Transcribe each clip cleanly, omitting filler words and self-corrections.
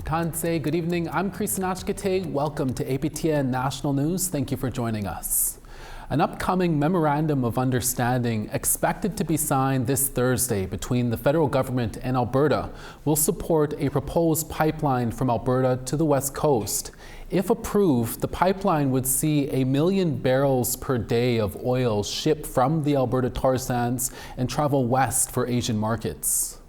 Kansei, good evening. I'm Krisanachkate. Welcome to APTN National News. Thank you for joining us. An upcoming memorandum of understanding expected to be signed this Thursday between the federal government and Alberta will support a proposed pipeline from Alberta to the west coast. If approved, the pipeline would see 1 million barrels per day of oil shipped from the Alberta tar sands and travel west for Asian markets.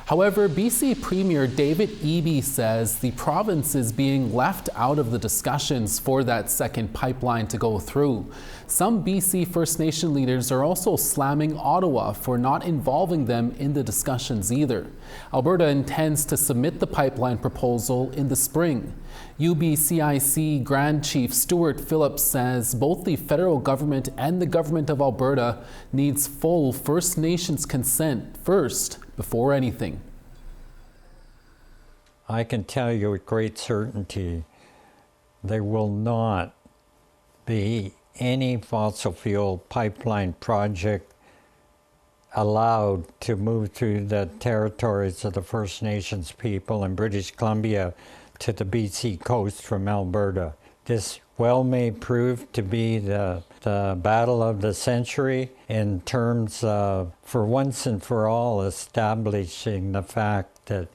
However, BC Premier David Eby says the province is being left out of the discussions for that second pipeline to go through. Some BC First Nation leaders are also slamming Ottawa for not involving them in the discussions either. Alberta intends to submit the pipeline proposal in the spring. UBCIC Grand Chief Stuart Phillips says both the federal government and the government of Alberta needs full First Nations consent first before anything. I can tell you with great certainty there will not be any fossil fuel pipeline project allowed to move through the territories of the First Nations people in British Columbia to the BC coast from Alberta. This well may prove to be the battle of the century in terms of, for once and for all, establishing the fact that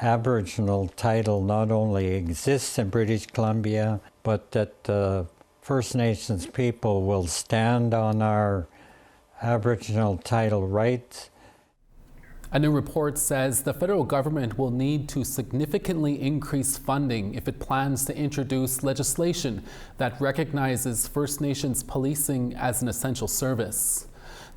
Aboriginal title not only exists in British Columbia, but that the First Nations people will stand on our Aboriginal title rights. A new report says the federal government will need to significantly increase funding if it plans to introduce legislation that recognizes First Nations policing as an essential service.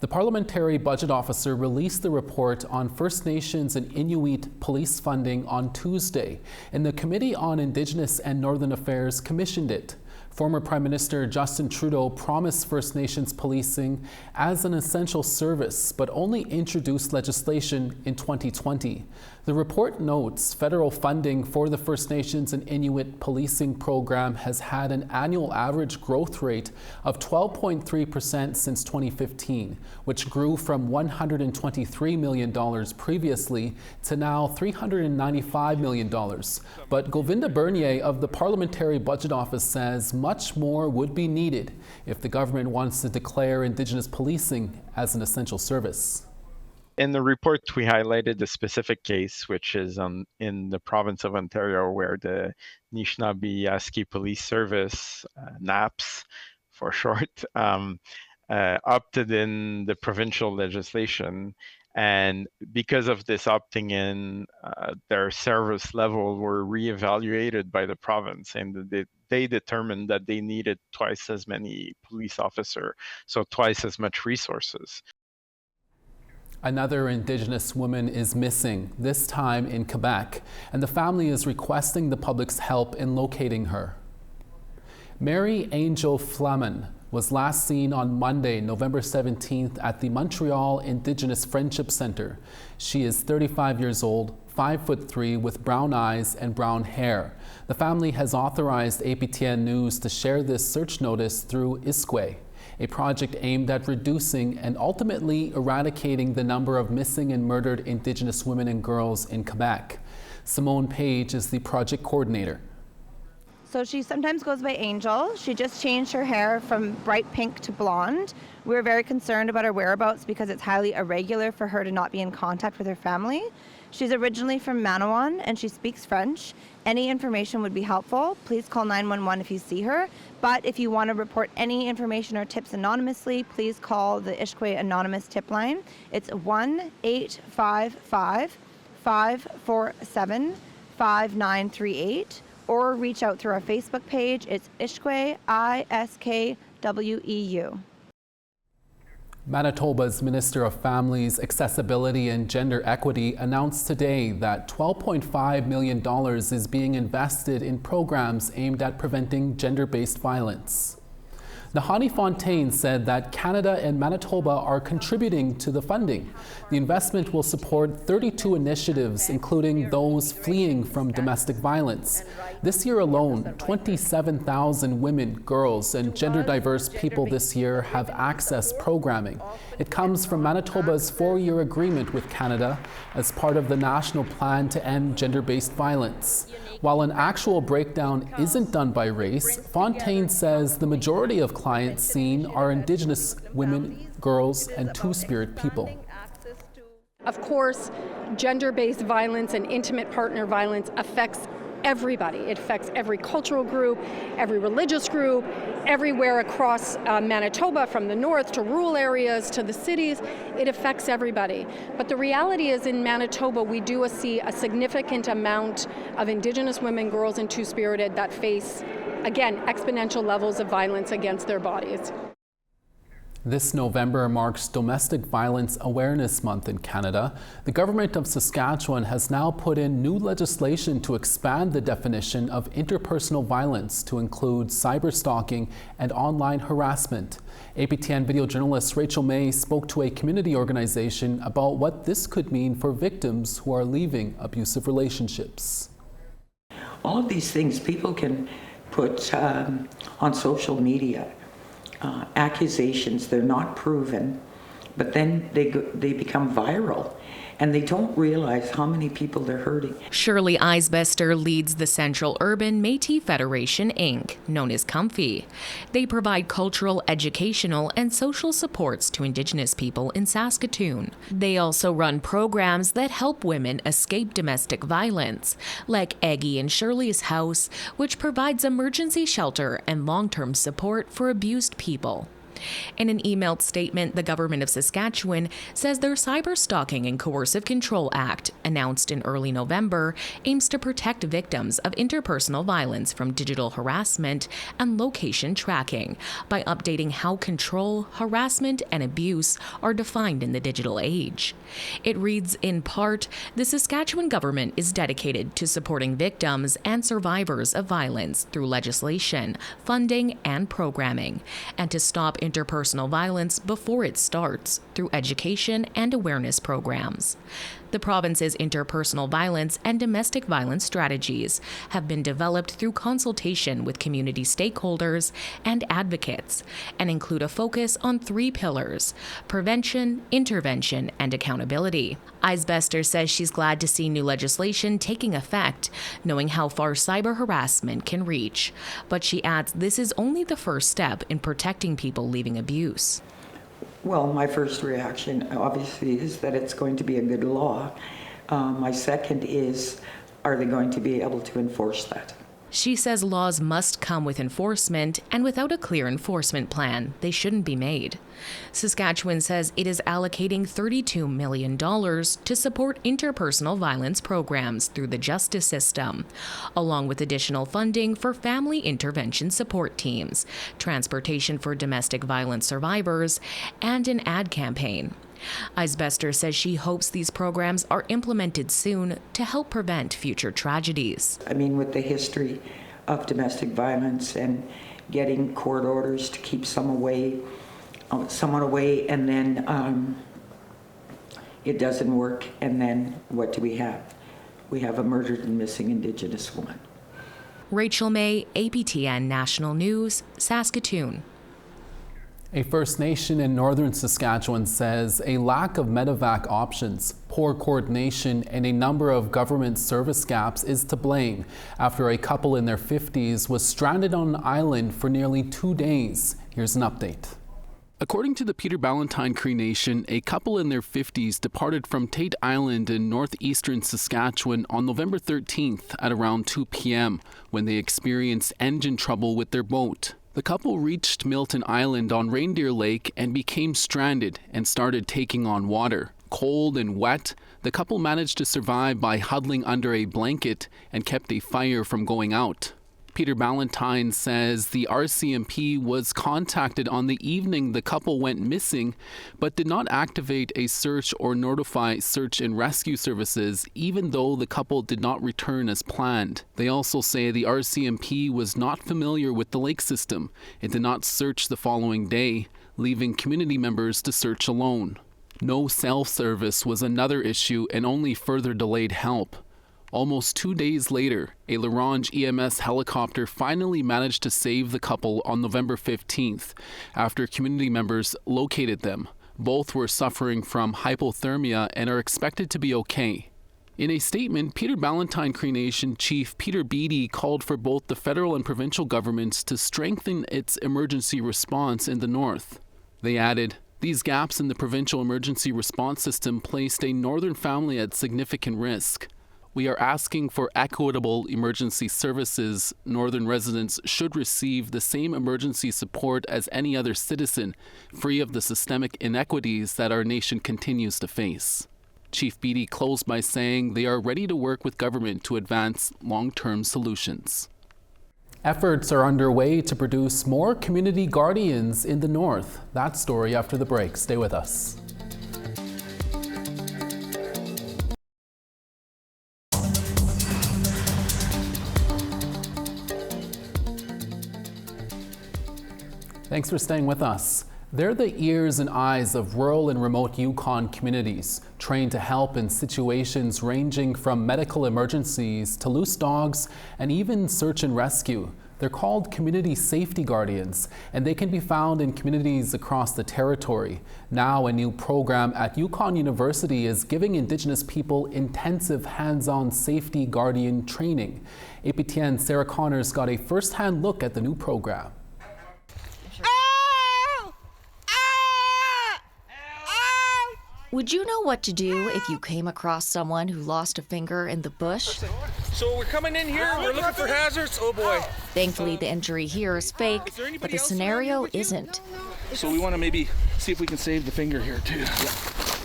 The Parliamentary Budget Officer released the report on First Nations and Inuit police funding on Tuesday, and the Committee on Indigenous and Northern Affairs commissioned it. Former Prime Minister Justin Trudeau promised First Nations policing as an essential service, but only introduced legislation in 2020. The report notes federal funding for the First Nations and Inuit policing program has had an annual average growth rate of 12.3% since 2015, which grew from $123 million previously to now $395 million. But Govinda Bernier of the Parliamentary Budget Office says much more would be needed if the government wants to declare Indigenous policing as an essential service. In the report, we highlighted the specific case, which is in the province of Ontario, where the Anishinaabe Yaski Police Service, NAPS for short, opted in the provincial legislation. And because of this opting in, their service level were reevaluated by the province, and they determined that they needed twice as many police officers, so twice as much resources. Another Indigenous woman is missing, this time in Quebec, and the family is requesting the public's help in locating her. Mary Angel Flaman was last seen on Monday, November 17th at the Montreal Indigenous Friendship Centre. She is 35 years old, 5'3", with brown eyes and brown hair. The family has authorized APTN News to share this search notice through ISQUE, a project aimed at reducing and ultimately eradicating the number of missing and murdered Indigenous women and girls in Quebec. Simone Page is the project coordinator. So she sometimes goes by Angel. She just changed her hair from bright pink to blonde. We're very concerned about her whereabouts because it's highly irregular for her to not be in contact with her family. She's originally from Manawan and she speaks French. Any information would be helpful. Please call 911 if you see her. But if you want to report any information or tips anonymously, please call the ISQUE Anonymous Tip Line. It's 1-855-547-5938. Or reach out through our Facebook page. It's ISQUE, ISKWEU. Manitoba's Minister of Families, Accessibility and Gender Equity announced today that $12.5 million is being invested in programs aimed at preventing gender-based violence. Nahani Fontaine said that Canada and Manitoba are contributing to the funding. The investment will support 32 initiatives, including those fleeing from domestic violence. This year alone, 27,000 women, girls, and gender-diverse people this year have accessed programming. It comes from Manitoba's 4-year agreement with Canada as part of the national plan to end gender-based violence. While an actual breakdown isn't done by race, Fontaine says the majority of clients seen are Indigenous women, girls, and Two-Spirit people. Of course, gender-based violence and intimate partner violence affects everybody. It affects every cultural group, every religious group, everywhere across Manitoba, from the north to rural areas to the cities. It affects everybody. But the reality is, in Manitoba, we do see a significant amount of Indigenous women, girls, and Two-Spirited that face, again, exponential levels of violence against their bodies. This November marks Domestic Violence Awareness Month in Canada. The government of Saskatchewan has now put in new legislation to expand the definition of interpersonal violence to include cyberstalking and online harassment. APTN video journalist Rachel May spoke to a community organization about what this could mean for victims who are leaving abusive relationships. All of these things people can put on social media. Accusations, they're not proven, but then they become viral, and they don't realize how many people they're hurting. Shirley Eisbester leads the Central Urban Métis Federation, Inc., known as Comfy. They provide cultural, educational, and social supports to Indigenous people in Saskatoon. They also run programs that help women escape domestic violence, like Aggie and Shirley's House, which provides emergency shelter and long-term support for abused people. In an emailed statement, the government of Saskatchewan says their Cyber Stalking and Coercive Control Act, announced in early November, aims to protect victims of interpersonal violence from digital harassment and location tracking by updating how control, harassment, and abuse are defined in the digital age. It reads, in part, the Saskatchewan government is dedicated to supporting victims and survivors of violence through legislation, funding, and programming, and to stop interpersonal violence before it starts through education and awareness programs. The province's interpersonal violence and domestic violence strategies have been developed through consultation with community stakeholders and advocates and include a focus on 3 pillars: prevention, intervention, and accountability. Eisbester says she's glad to see new legislation taking effect, knowing how far cyber harassment can reach. But she adds this is only the first step in protecting people leaving abuse. Well, my first reaction, obviously, is that it's going to be a good law. My second is, are they going to be able to enforce that? She says laws must come with enforcement, and without a clear enforcement plan, they shouldn't be made. Saskatchewan says it is allocating $32 million to support interpersonal violence programs through the justice system, along with additional funding for family intervention support teams, transportation for domestic violence survivors, and an ad campaign. Eisbester says she hopes these programs are implemented soon to help prevent future tragedies. I mean, with the history of domestic violence and getting court orders to keep someone away, and then it doesn't work, and then what do we have? We have a murdered and missing Indigenous woman. Rachel May, APTN National News, Saskatoon. A First Nation in northern Saskatchewan says a lack of medevac options, poor coordination, and a number of government service gaps is to blame after a couple in their 50s was stranded on an island for nearly 2 days. Here's an update. According to the Peter Ballantyne Cree Nation, a couple in their 50s departed from Tate Island in northeastern Saskatchewan on November 13th at around 2 p.m. when they experienced engine trouble with their boat. The couple reached Milton Island on Reindeer Lake and became stranded and started taking on water. Cold and wet, the couple managed to survive by huddling under a blanket and kept a fire from going out. Peter Ballantyne says the RCMP was contacted on the evening the couple went missing, but did not activate a search or notify search and rescue services, even though the couple did not return as planned. They also say the RCMP was not familiar with the lake system. It did not search the following day, leaving community members to search alone. No cell service was another issue and only further delayed help. Almost 2 days later, a L'Orange EMS helicopter finally managed to save the couple on November 15th after community members located them. Both were suffering from hypothermia and are expected to be okay. In a statement, Peter Ballantyne Cree Nation Chief Peter Beattie called for both the federal and provincial governments to strengthen its emergency response in the north. They added, "These gaps in the provincial emergency response system placed a northern family at significant risk. We are asking for equitable emergency services. Northern residents should receive the same emergency support as any other citizen, free of the systemic inequities that our nation continues to face." Chief Beattie closed by saying they are ready to work with government to advance long-term solutions. Efforts are underway to produce more community guardians in the north. That story after the break. Stay with us. Thanks for staying with us. They're the ears and eyes of rural and remote Yukon communities, trained to help in situations ranging from medical emergencies to loose dogs and even search and rescue. They're called Community Safety Guardians, and they can be found in communities across the territory. Now, a new program at Yukon University is giving Indigenous people intensive hands-on safety guardian training. APTN Sarah Connors got a first-hand look at the new program. Would you know what to do if you came across someone who lost a finger in the bush? So we're coming in here, we're looking for hazards. Oh boy. Thankfully, the injury here is fake, but the scenario isn't. So we want to maybe see if we can save the finger here too.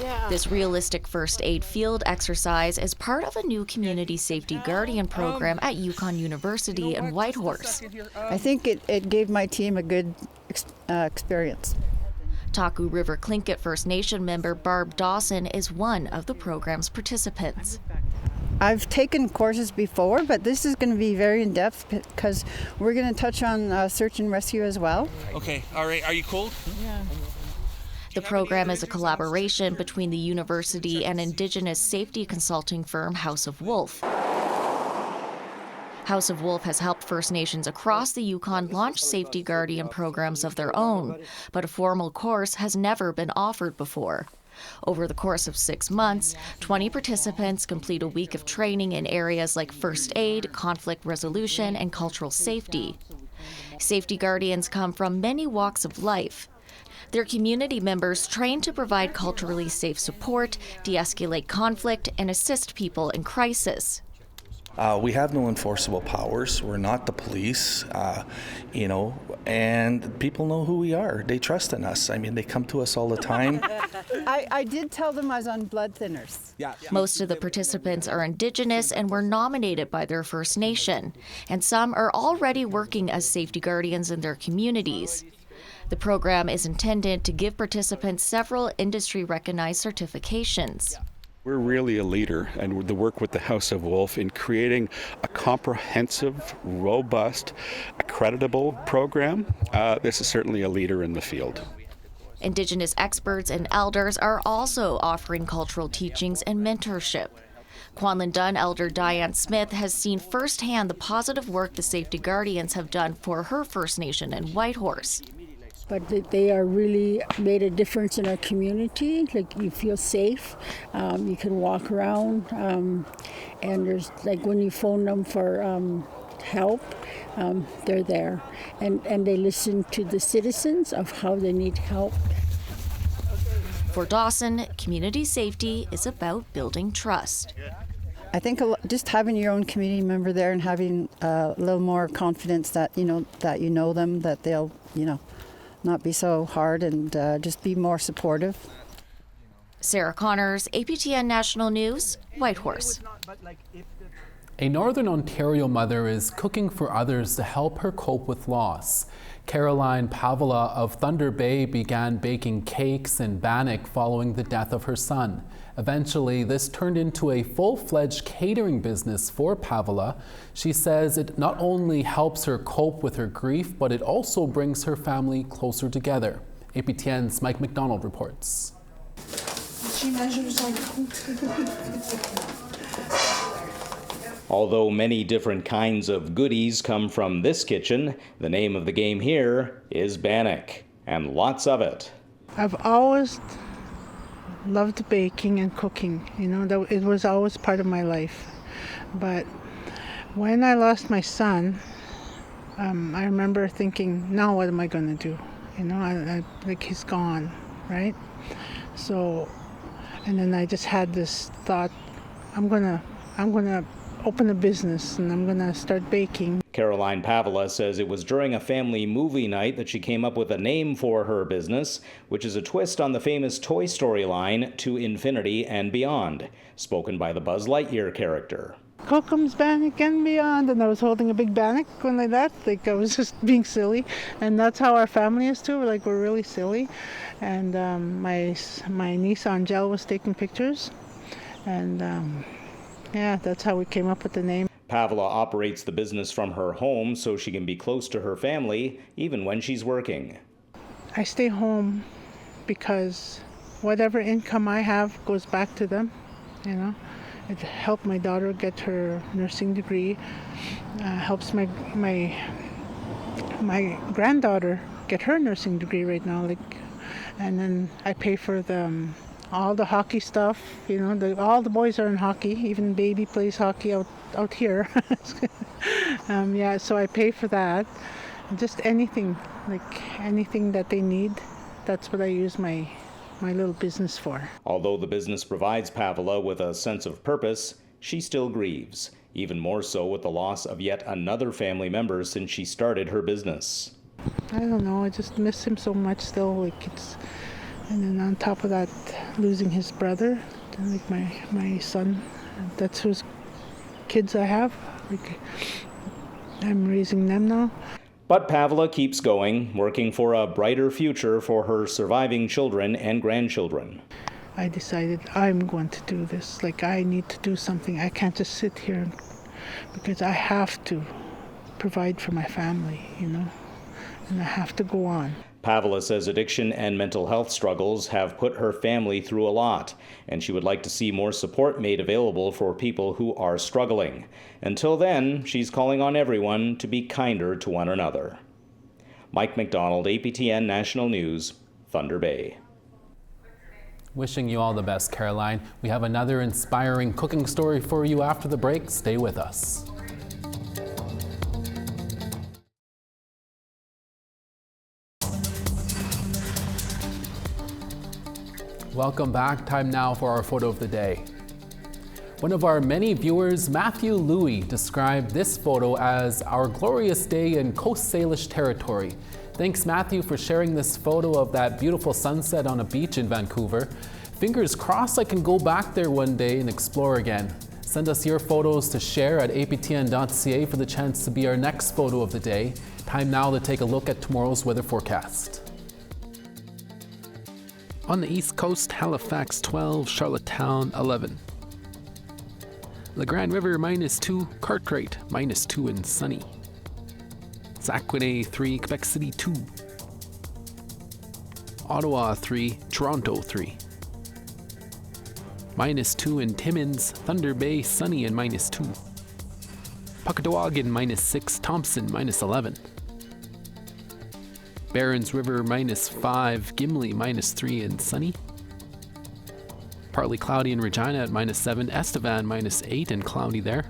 Yeah. This realistic first aid field exercise is part of a new Community Safety Guardian program at Yukon University in Whitehorse. I think it gave my team a good experience. Taku River Tlingit First Nation member Barb Dawson is one of the program's participants. I've taken courses before, but this is going to be very in-depth because we're going to touch on search and rescue as well. Okay, all right. Are you cold? Yeah. The program is a collaboration between the university and Indigenous safety consulting firm House of Wolf. House of Wolf has helped First Nations across the Yukon launch safety guardian programs of their own, but a formal course has never been offered before. Over the course of 6 months, 20 participants complete a week of training in areas like first aid, conflict resolution, and cultural safety. Safety guardians come from many walks of life. They're community members trained to provide culturally safe support, de-escalate conflict, and assist people in crisis. We have no enforceable powers. We're not the police, and people know who we are. They trust in us. I mean, they come to us all the time. I did tell them I was on blood thinners. Yeah. Most of the participants are Indigenous and were nominated by their First Nation, and some are already working as safety guardians in their communities. The program is intended to give participants several industry-recognized certifications. We're really a leader, and the work with the House of Wolf in creating a comprehensive, robust, accreditable program. This is certainly a leader in the field. Indigenous experts and elders are also offering cultural teachings and mentorship. Kwanlin Dun elder Diane Smith has seen firsthand the positive work the safety guardians have done for her First Nation in Whitehorse. But they are really made a difference in our community. Like, you feel safe, you can walk around, and there's, like, when you phone them for help, they're there. And they listen to the citizens of how they need help. For Dawson, community safety is about building trust. I think just having your own community member there and having a little more confidence that you know them, that they'll not be so hard and just be more supportive. Sarah Connors, APTN National News, Whitehorse. A Northern Ontario mother is cooking for others to help her cope with loss. Caroline Pavla of Thunder Bay began baking cakes in Bannock following the death of her son. Eventually, this turned into a full-fledged catering business for Pavla. She says it not only helps her cope with her grief, but it also brings her family closer together. APTN's Mike McDonald reports. Although many different kinds of goodies come from this kitchen, the name of the game here is Bannock, and lots of it. I've always loved baking and cooking, it was always part of my life. But when I lost my son, I remember thinking, now what am I going to do? Like he's gone, right? So, and then I just had this thought, I'm gonna open a business and I'm gonna start baking. Caroline Pavla says it was during a family movie night that she came up with a name for her business, which is a twist on the famous Toy Story line, To Infinity and Beyond, spoken by the Buzz Lightyear character. Kokum's Bannock and Beyond, and I was holding a big bannock going like that, like I was just being silly, and that's how our family is too. We're really silly, and my niece Angel was taking pictures, and yeah, that's how we came up with the name. Pavla operates the business from her home so she can be close to her family, even when she's working. I stay home because whatever income I have goes back to them, It helped my daughter get her nursing degree, helps my granddaughter get her nursing degree right now, and then I pay for all the hockey stuff, all the boys are in hockey, even baby plays hockey out here. Yeah, so I pay for that. Just anything that they need, that's what I use my little business for. Although the business provides Pavla with a sense of purpose, she still grieves, even more so with the loss of yet another family member since she started her business. I don't know, I just miss him so much still, and then on top of that, losing his brother, my son, that's whose kids I have, I'm raising them now. But Pavla keeps going, working for a brighter future for her surviving children and grandchildren. I decided I'm going to do this. I need to do something. I can't just sit here because I have to provide for my family, and I have to go on. Pavla says addiction and mental health struggles have put her family through a lot, and she would like to see more support made available for people who are struggling. Until then, she's calling on everyone to be kinder to one another. Mike McDonald, APTN National News, Thunder Bay. Wishing you all the best, Caroline. We have another inspiring cooking story for you after the break. Stay with us. Welcome back. Time now for our photo of the day. One of our many viewers, Matthew Louie, described this photo as our glorious day in Coast Salish territory. Thanks, Matthew, for sharing this photo of that beautiful sunset on a beach in Vancouver. Fingers crossed I can go back there one day and explore again. Send us your photos to share at aptn.ca for the chance to be our next photo of the day. Time now to take a look at tomorrow's weather forecast. On the east coast, Halifax 12, Charlottetown 11. La Grande River -2, Cartwright -2 and sunny. Saguenay 3, Quebec City 2. Ottawa 3, Toronto 3. -2 in Timmins, Thunder Bay sunny and -2. Puckatawagan -6, Thompson -11. Barons River -5, Gimli -3 and sunny. Partly cloudy in Regina at -7, Estevan -8 and cloudy there.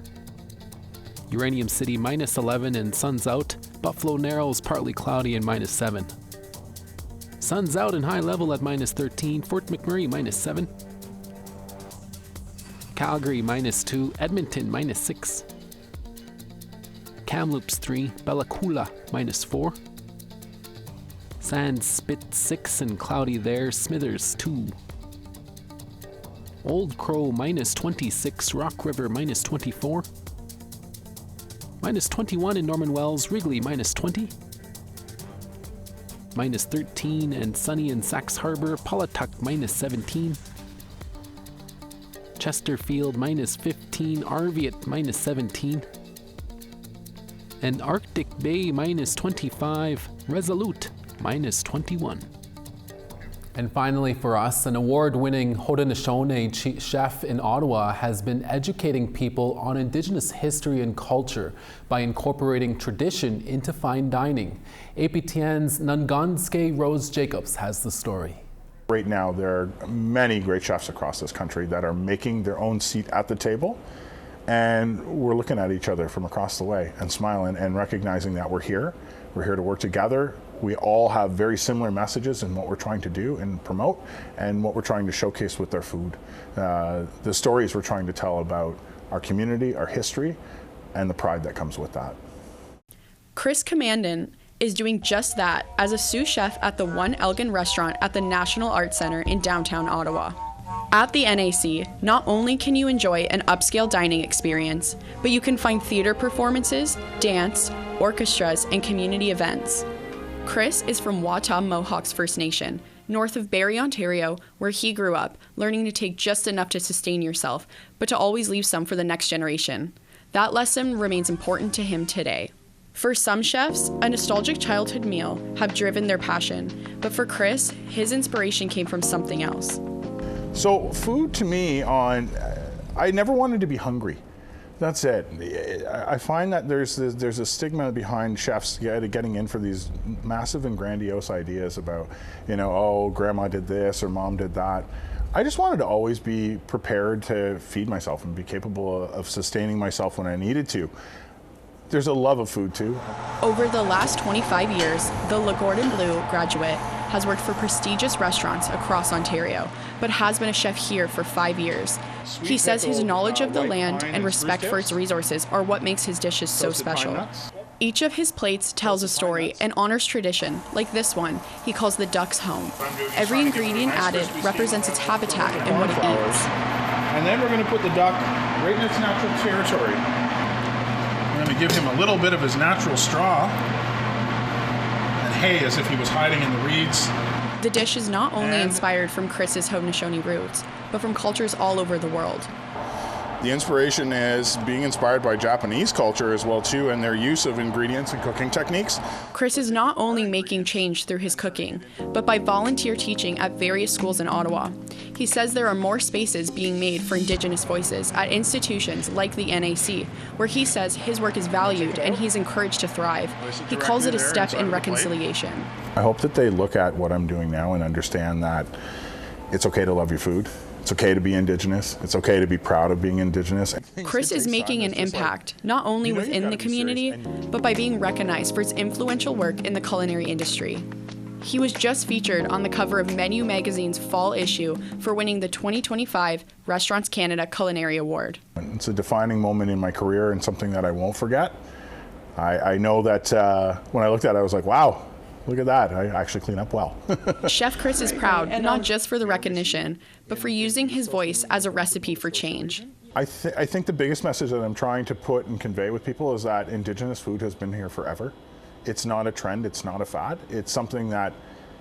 Uranium City -11 and sun's out. Buffalo Narrows partly cloudy and -7. Sun's out and high level at -13, Fort McMurray -7. Calgary -2, Edmonton -6. Kamloops 3, Bella Coola -4. Sands Spit 6 and cloudy there, Smithers 2. Old Crow -26, Rock River -24. minus 21 in Norman Wells, Wrigley minus 20, minus 13 and sunny in Sax Harbor, Paulatuck minus 17, Chesterfield minus 15, Arviat minus 17, and Arctic Bay minus 25, Resolute minus 21. And finally for us, an award-winning Haudenosaunee chef in Ottawa has been educating people on Indigenous history and culture by incorporating tradition into fine dining. APTN's Nunganske Rose Jacobs has the story. Right now, there are many great chefs across this country that are making their own seat at the table, and we're looking at each other from across the way and smiling and recognizing that we're here to work together. We all have very similar messages in what we're trying to do and promote and what we're trying to showcase with our food. The stories we're trying to tell about our community, our history, and the pride that comes with that. Chris Commandant is doing just that as a sous chef at the One Elgin restaurant at the National Arts Centre in downtown Ottawa. At the NAC, not only can you enjoy an upscale dining experience, but you can find theater performances, dance, orchestras, and community events. Chris is from Watam Mohawks First Nation, north of Barrie, Ontario, where he grew up, learning to take just enough to sustain yourself, but to always leave some for the next generation. That lesson remains important to him today. For some chefs, a nostalgic childhood meal have driven their passion, but for Chris, his inspiration came from something else. So food to me, I never wanted to be hungry. That's it. I find that there's a stigma behind chefs getting in for these massive and grandiose ideas about, oh, grandma did this or mom did that. I just wanted to always be prepared to feed myself and be capable of sustaining myself when I needed to. There's a love of food too. Over the last 25 years, the Le Gordon Bleu graduate has worked for prestigious restaurants across Ontario, but has been a chef here for 5 years. He says his knowledge of the land and respect for its resources are what makes his dishes so special. Each of his plates tells a story and honors tradition, like this one he calls the duck's home. Every ingredient added represents its habitat and what it eats. And then we're going to put the duck right in its natural territory. We're going to give him a little bit of his natural straw and hay as if he was hiding in the reeds. The dish is not only inspired from Chris's Haudenosaunee roots, but from cultures all over the world. The inspiration is being inspired by Japanese culture as well too, and their use of ingredients and cooking techniques. Chris is not only making change through his cooking, but by volunteer teaching at various schools in Ottawa. He says there are more spaces being made for Indigenous voices at institutions like the NAC, where he says his work is valued and he's encouraged to thrive. He calls it a step in reconciliation. I hope that they look at what I'm doing now and understand that it's okay to love your food. It's okay to be Indigenous. It's okay to be proud of being Indigenous. Chris is making an impact, not only within the community, but by being recognized for his influential work in the culinary industry. He was just featured on the cover of Menu Magazine's fall issue for winning the 2025 Restaurants Canada Culinary Award. It's a defining moment in my career and something that I won't forget. I know that when I looked at it, I was like, wow. Look at that, I actually clean up well. Chef Chris is proud, not just for the recognition, but for using his voice as a recipe for change. I think the biggest message that I'm trying to put and convey with people is that Indigenous food has been here forever. It's not a trend, it's not a fad. It's something that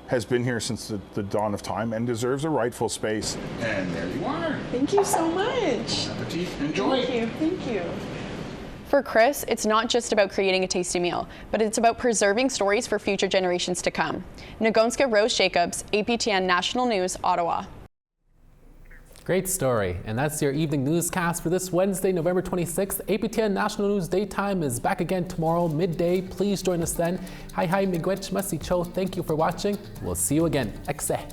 has been here since the dawn of time and deserves a rightful space. And there you are. Thank you so much. Appetit, enjoy. Thank you. For Chris, it's not just about creating a tasty meal, but it's about preserving stories for future generations to come. Nunganske Rose Jacobs, APTN National News, Ottawa. Great story. And that's your evening newscast for this Wednesday, November 26th. APTN National News Daytime is back again tomorrow, midday. Please join us then. Hi, miigwech, masicho. Thank you for watching. We'll see you again. Ekse.